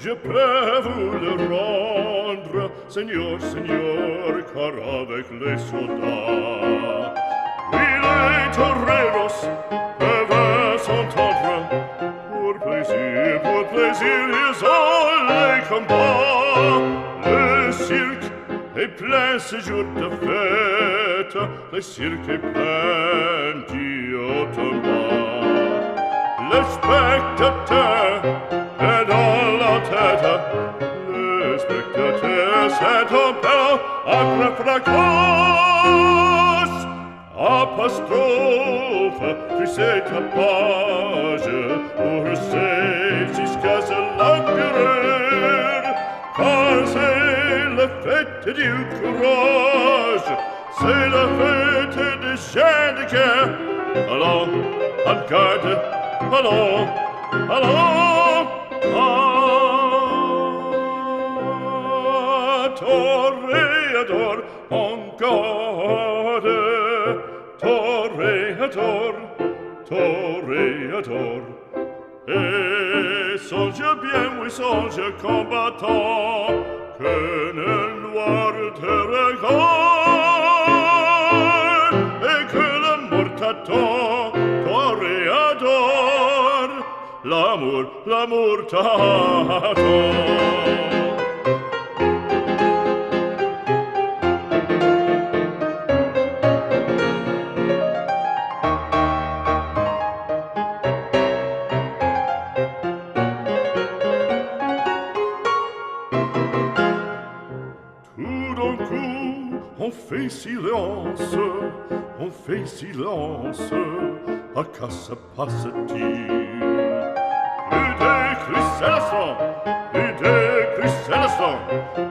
je peux vous le rendre, Seigneur, Seigneur, car avec les soldats, oui, les toreros peuvent s'entendre. Pour plaisir, ils ont les combats. Le cirque est plein ce jour de fête, le cirque est plein d'Iotomba. Le spectateur est dans la tête, le spectateur s'est en père après fracas. Apostrophe, tu sais ta page, pour jusqu'à l'empereur, car c'est la fête du courage, c'est la fête des chiens de guerre. Allons, en garde, allons, allons, toréador, en garde, toréador, toréador. Et songe bien, oui, songe combattant, que le noir te regarde, et que la mort t'attend, toréador, l'amour t'attend. On fait silence, à quoi se passe-t-il? Plus d'écrit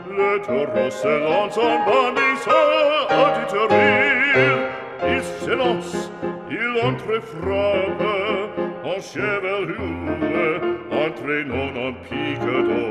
le taureau se lance en bandissant auditorie. Il s'élance, il entre et frappe, en chevelure, entraînant en pique d'or.